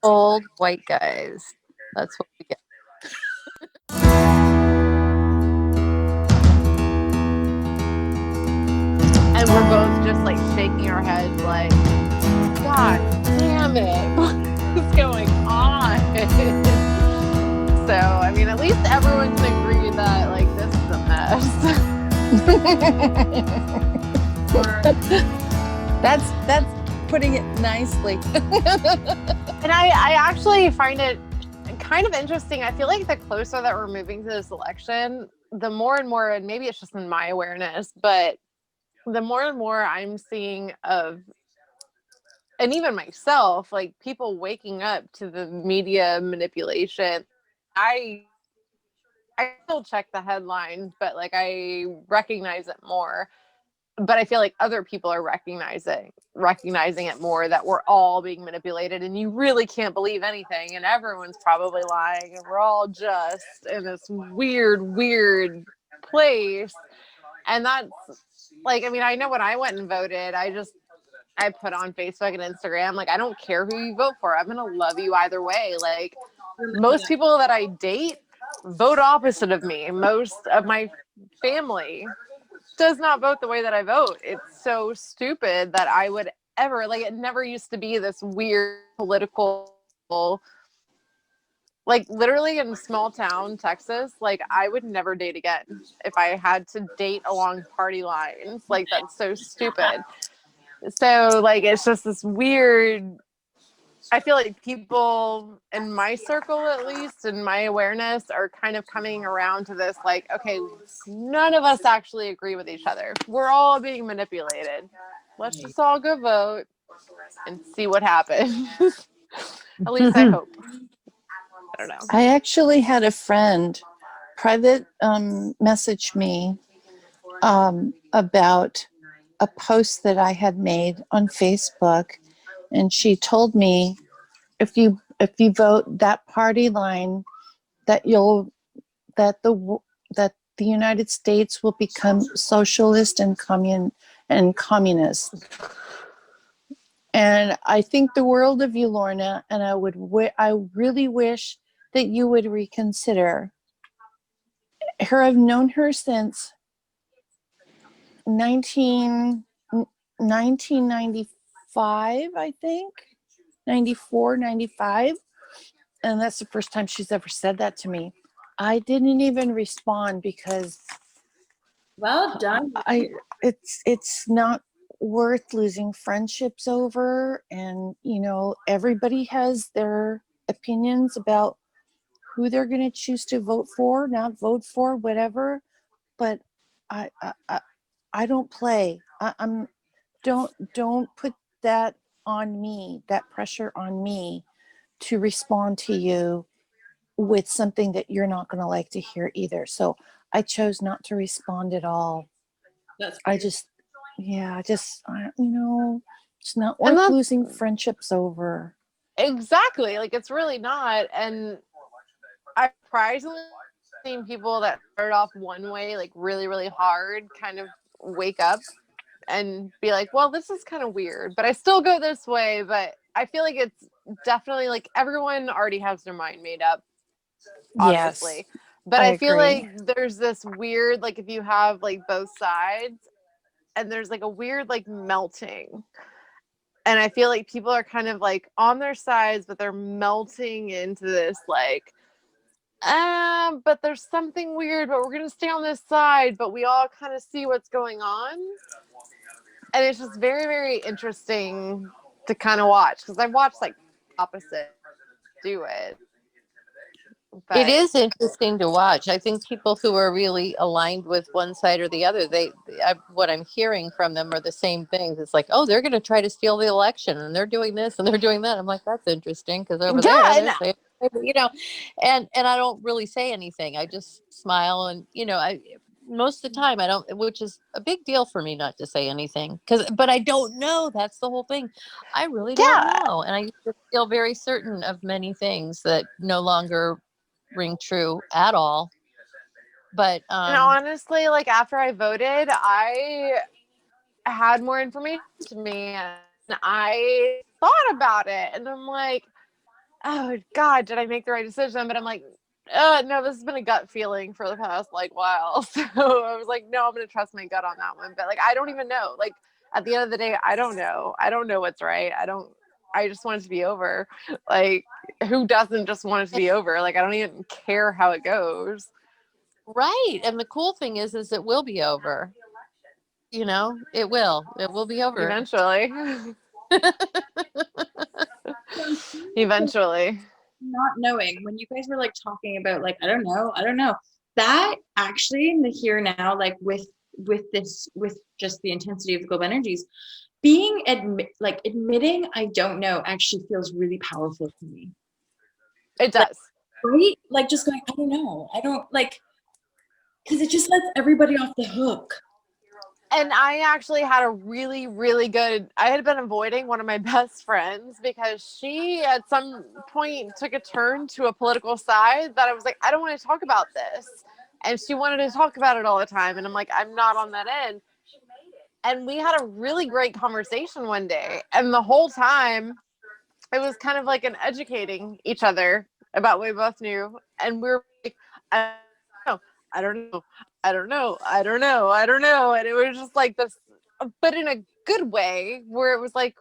Old white guys. That's what we get. And we're both just like shaking our heads like, God damn it. What is going on? So, I mean, at least everyone can agree that like this is a mess. That's putting it nicely. And I actually find it kind of interesting. I feel like the closer that we're moving to this election, the more and more, and maybe it's just in my awareness, but the more and more I'm seeing of, and even myself, like people waking up to the media manipulation. I I still check the headlines, but like I recognize it more. But I feel like other people are recognizing it more, that we're all being manipulated and you really can't believe anything and everyone's probably lying and we're all just in this weird place. And that's like, I mean, I know when I went and voted, I put on Facebook and Instagram, like, I don't care who you vote for. I'm going to love you either way. Like, most people that I date vote opposite of me. Most of my family does not vote the way that I vote. It's so stupid that I would ever, like, it never used to be this weird political, like, literally in small town Texas, like, I would never date again if I had to date along party lines. Like, that's so stupid. So, like, it's just this weird, I feel like people in my circle, at least in my awareness, are kind of coming around to this, like, okay, none of us actually agree with each other. We're all being manipulated. Let's just all go vote and see what happens. At least I hope. I don't know. I actually had a friend private message me about a post that I had made on Facebook, and she told me if you vote that party line, that you'll that the United States will become socialist and communist. And I think the world of you, Lorna, and I really wish that you would reconsider her. I've known her since 1995, I think, 94, 95. And that's the first time she's ever said that to me. I didn't even respond because Well done. it's not worth losing friendships over. And everybody has their opinions about who they're going to choose to vote for, not vote for, whatever. But I don't play. I'm don't put that on me, that pressure on me to respond to you with something that you're not going to like to hear either. So I chose not to respond at all. That's I just, it's not worth losing friendships over. Exactly. Like, it's really not. And I've surprisingly seen people that started off one way, like really hard, kind of wake up and be like, well, this is kind of weird, but I still go this way. But I feel like it's definitely like everyone already has their mind made up, obviously. Yes, But I feel agree. like there's this weird, like, if you have like both sides, and there's like a weird like melting. And I feel like people are kind of like on their sides, but they're melting into this like, but there's something weird, but we're gonna stay on this side, but we all kind of see what's going on. And it's just very interesting to kind of watch, because I've watched like opposite do it. But It is interesting to watch. I think people who are really aligned with one side or the other, what I'm hearing from them are the same things. It's like, oh, they're going to try to steal the election, and they're doing this and they're doing that. I'm like, that's interesting, because over there, yeah, they're saying, and I don't really say anything. I just smile, and I most of the time I don't, which is a big deal for me not to say anything, but I don't know. That's the whole thing. I really don't yeah, know, and I used to feel very certain of many things that no longer ring true at all. But and honestly, like, after I voted, I had more information to me, and I thought about it, and I'm like, oh God, did I make the right decision? But I'm like, no, this has been a gut feeling for the past like while. So I was like, no, I'm gonna trust my gut on that one. But like, I don't even know. Like at the end of the day, I don't know. I don't know what's right. I just want it to be over. Like, who doesn't just want it to be over? Like, I don't even care how it goes. Right. And the cool thing is it will be over. You know, it will be over. Eventually. Eventually. Not knowing when you guys were like talking about like I don't know that actually in the here and now, like with just the intensity of the global energies, being admitting I don't know actually feels really powerful to me. It does. Right? Like just going, I don't know. I don't like, because it just lets everybody off the hook. And I actually had a really, really good, I had been avoiding one of my best friends because she at some point took a turn to a political side that I was like, I don't want to talk about this. And she wanted to talk about it all the time. And I'm like, I'm not on that end. And we had a really great conversation one day. And the whole time, it was kind of like an educating each other about what we both knew. And we were like, I don't know. I don't know. I don't know. I don't know. And it was just like this, but in a good way where it was like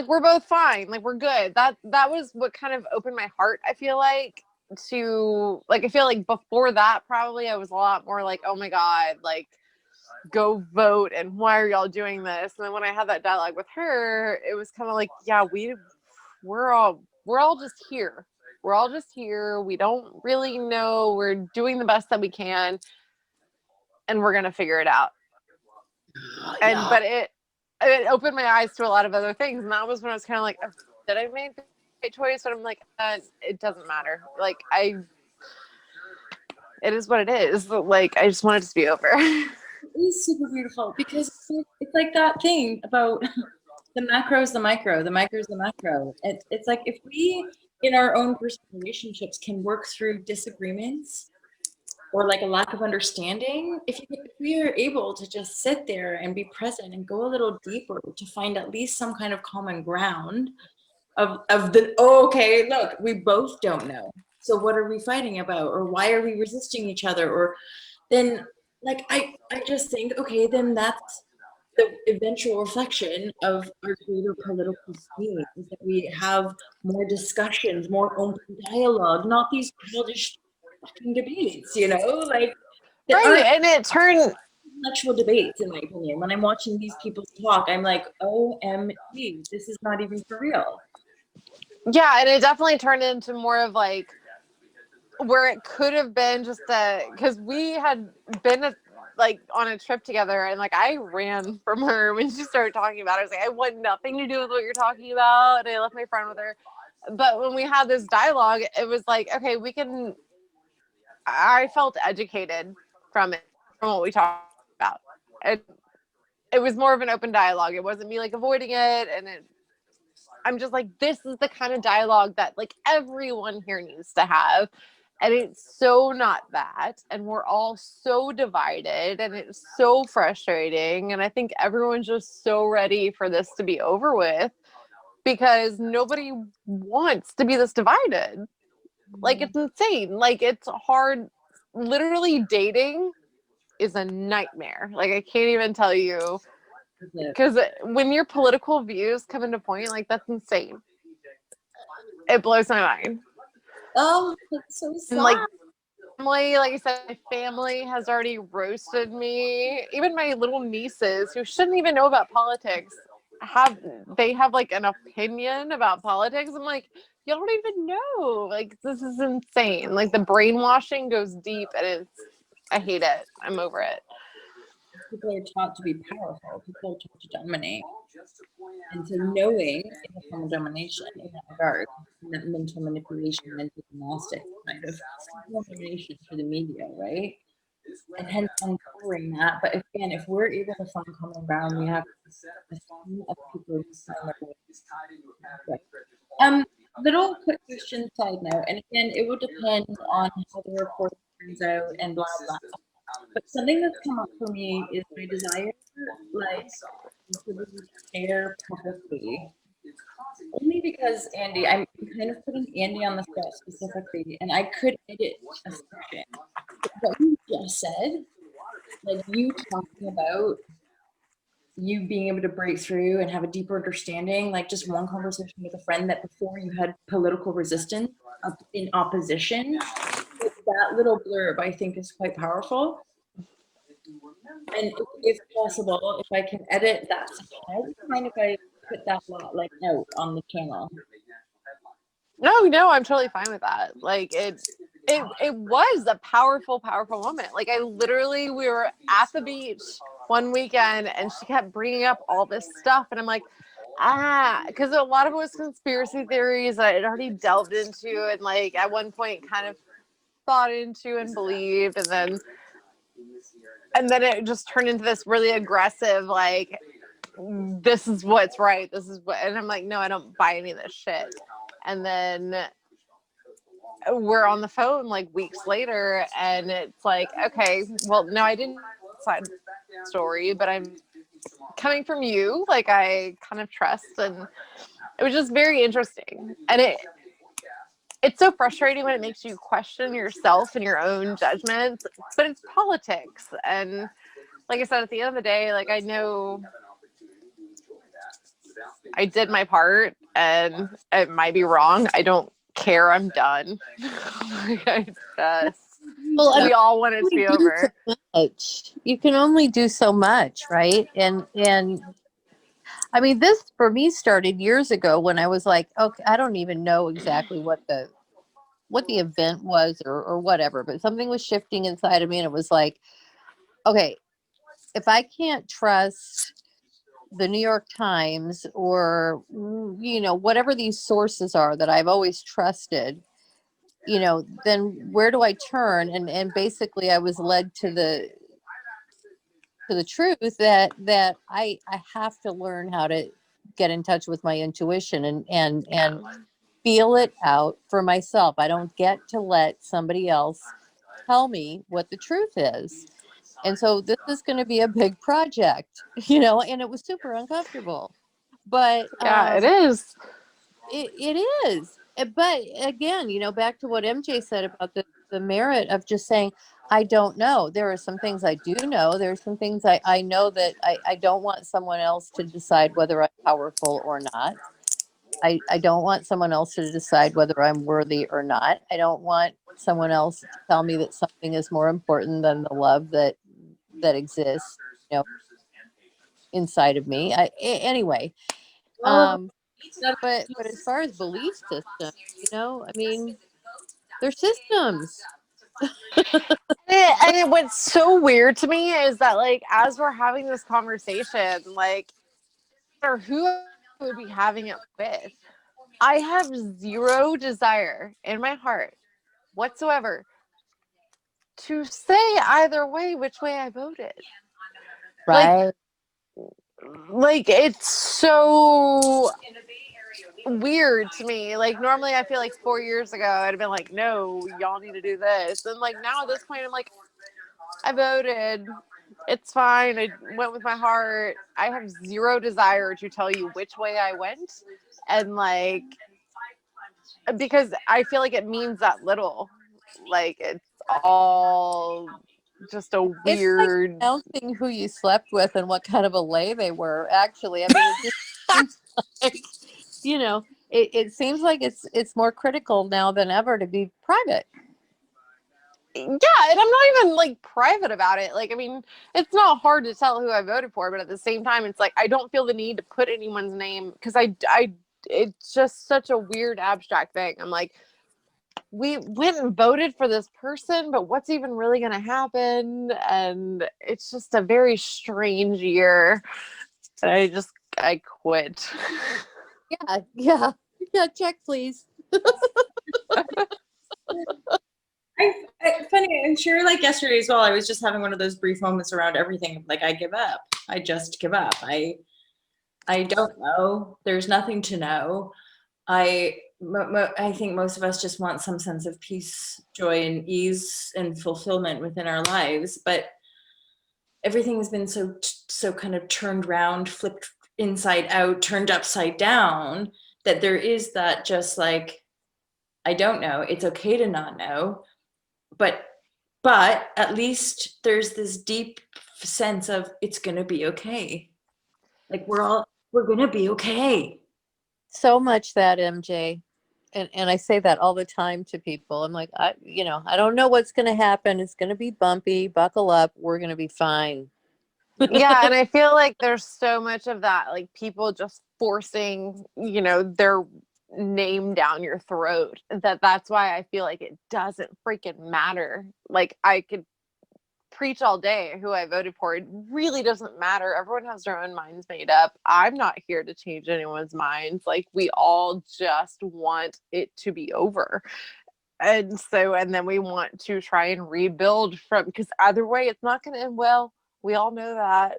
we're both fine. Like we're good. That was what kind of opened my heart, I feel like, to like, I feel like before that, probably I was a lot more like, oh my God, like go vote. And why are y'all doing this? And then when I had that dialogue with her, it was kind of like, yeah, we're all just here. We're all just here. We don't really know. We're doing the best that we can, and we're gonna figure it out. And Yeah. but it opened my eyes to a lot of other things, and that was when I was kind of like, oh, did I make the right choice? And I'm like, it doesn't matter. Like it is what it is. Like I just want it to be over. It is super beautiful because it's like that thing about the macro is the micro, the micro is the macro. It's like if we in our own personal relationships can work through disagreements or like a lack of understanding, if we are able to just sit there and be present and go a little deeper to find at least some kind of common ground of the, oh, okay, look, we both don't know. So what are we fighting about? Or why are we resisting each other? Or then like I just think, okay, then that's the eventual reflection of our greater political scheme is that we have more discussions, more open dialogue, not these childish fucking debates, you know, like that Right. aren't And it turned intellectual debates, in my opinion. When I'm watching these people talk, I'm like, OMG, this is not even for real. yeah, and it definitely turned into more of like where it could have been just because we had been like on a trip together, and like I ran from her when she started talking about it. I was like, I want nothing to do with what you're talking about, and I left my friend with her. But when we had this dialogue, it was like, okay, I felt educated from it, from what we talked about. It was more of an open dialogue. It wasn't me like avoiding it, and I'm just like, this is the kind of dialogue that like everyone here needs to have. And it's so not that. And we're all so divided, and it's so frustrating. And I think everyone's just so ready for this to be over with because nobody wants to be this divided. Like, it's insane. Like, it's hard. Literally, dating is a nightmare. Like, I can't even tell you. Because when your political views come into point, like, that's insane. It blows my mind. Oh, that's so sad. And like family, like I said, my family has already roasted me. Even my little nieces who shouldn't even know about politics have like an opinion about politics. I'm like, y'all don't even know. Like, this is insane. Like, the brainwashing goes deep, and I hate it. I'm over it. People are taught to be powerful. People are taught to dominate. And so knowing is a form of domination in that regard, that mental manipulation, mental gymnastics kind of domination through the media, right? And hence uncovering that. But again, if we're able to find common ground, we have a team of people who find their way. Little quick question side note, and again, it will depend on how the report turns out and blah blah. But something that's come up for me is my desire, like, to share publicly Only because Andy, I'm kind of putting Andy on the spot specifically, and I could edit a section. But what you just said, like you talking about you being able to break through and have a deeper understanding, like just one conversation with a friend that before you had political resistance in opposition, that little blurb I think is quite powerful. And if possible, if I can edit that section, I would mind if I put that like out on the channel. No, I'm totally fine with that. Like it was a powerful moment. Like we were at the beach one weekend and she kept bringing up all this stuff and I'm like, because a lot of it was conspiracy theories that I had already delved into and like at one point kind of thought into and believed, and then it just turned into this really aggressive like, this is what's right, this is what, and I'm like, no, I don't buy any of this shit. And then we're on the phone like weeks later and it's like, okay, well, no, I didn't side story, but I'm coming from you, like I kind of trust. And it was just very interesting. And it's so frustrating when it makes you question yourself and your own judgments, but it's politics. And like I said, at the end of the day, like I know I did my part and it might be wrong. I don't care. I'm done. Well, we all want it to be over. So much. You can only do so much, right? And I mean, this for me started years ago when I was like, okay, I don't even know exactly what the event was or whatever, but something was shifting inside of me, and it was like, okay, if I can't trust the New York Times or whatever these sources are that I've always trusted, then where do I turn? And basically I was led to the truth that I have to learn how to get in touch with my intuition and feel it out for myself. I don't get to let somebody else tell me what the truth is. And so this is going to be a big project, and it was super uncomfortable. But yeah, it is. It is. But again, back to what MJ said about the merit of just saying, I don't know. There are some things I do know. There are some things I know that I don't want someone else to decide whether I'm powerful or not. I don't want someone else to decide whether I'm worthy or not. I don't want someone else to tell me that something is more important than the love that exists, inside of me. Anyway, but as far as belief systems, I mean, they're systems. And what's so weird to me is that like as we're having this conversation, like or who I would be having it with, I have zero desire in my heart whatsoever to say either way which way I voted. Right. Like it's so weird to me. Like normally I feel like 4 years ago I'd have been like, no, y'all need to do this. And like now at this point I'm like, I voted. It's fine. I went with my heart. I have zero desire to tell you which way I went. And like, because I feel like it means that little. Like it's all just a weird. It's like announcing who you slept with and what kind of a lay they were. Actually, I mean, it just seems like, it seems like it's more critical now than ever to be private. Yeah, and I'm not even like private about it. Like, I mean, it's not hard to tell who I voted for, but at the same time, it's like I don't feel the need to put anyone's name because it's just such a weird abstract thing. I'm like, we went and voted for this person, but what's even really going to happen? And it's just a very strange year. And I quit. Yeah. Check, please. Funny, I'm sure like yesterday as well, I was just having one of those brief moments around everything. Like I give up. I just give up. I don't know. There's nothing to know. I think most of us just want some sense of peace, joy, and ease and fulfillment within our lives. But everything has been so kind of turned around, flipped inside out, turned upside down that there is that just like, I don't know, it's okay to not know, but at least there's this deep sense of it's gonna be okay. Like we're gonna be okay. So much that, MJ. And I say that all the time to people. I'm like, I don't know what's going to happen. It's going to be bumpy. Buckle up. We're going to be fine. Yeah, and I feel like there's so much of that, like people just forcing, their name down your throat. That's why I feel like it doesn't freaking matter. Like I could preach all day who I voted for. It really doesn't matter. Everyone has their own minds made up. I'm not here to change anyone's minds. Like we all just want it to be over. And then we want to try and rebuild from, because either way it's not going to end well. We all know that.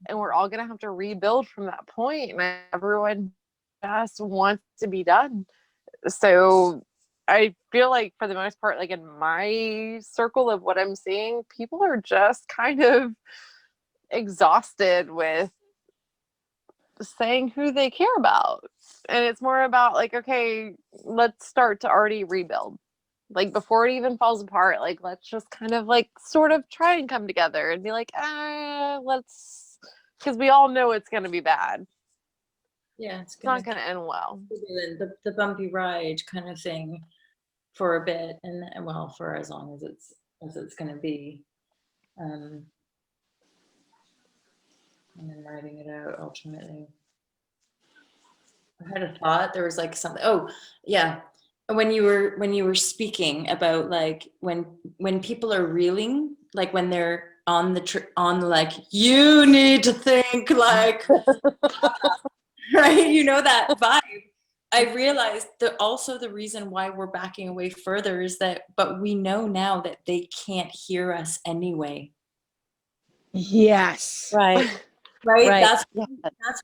And we're all going to have to rebuild from that point. And everyone just wants to be done. So I feel like for the most part, like in my circle of what I'm seeing, people are just kind of exhausted with saying who they care about. And it's more about like, okay, let's start to already rebuild. Like before it even falls apart, like let's just kind of like sort of try and come together and be like, let's, because we all know it's going to be bad. Yeah, it's not going to end well. The bumpy ride kind of thing for a bit, and well, for as long as it's going to be, and then riding it out ultimately. I had a thought. There was like something. Oh, yeah. When you were speaking about like when people are reeling, like when they're on like you need to think like right, that vibe. I realized that also the reason why we're backing away further is that, but we know now that they can't hear us anyway. Yes. Right. Right. That's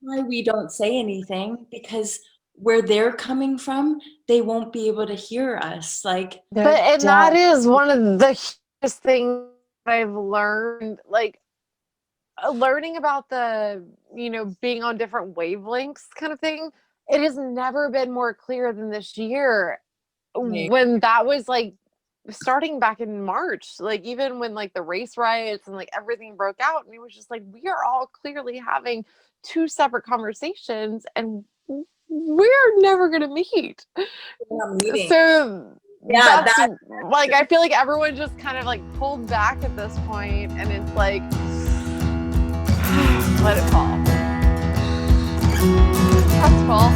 why we don't say anything, because where they're coming from, they won't be able to hear us. Like, that is one of the hugest things I've learned, like learning about the, being on different wavelengths kind of thing. It has never been more clear than this year when that was like starting back in March, like even when like the race riots and like everything broke out, and it was just like, we are all clearly having two separate conversations and we're never going to meet. So yeah, that's like, I feel like everyone just kind of like pulled back at this point, and it's like, let it fall. That's fall.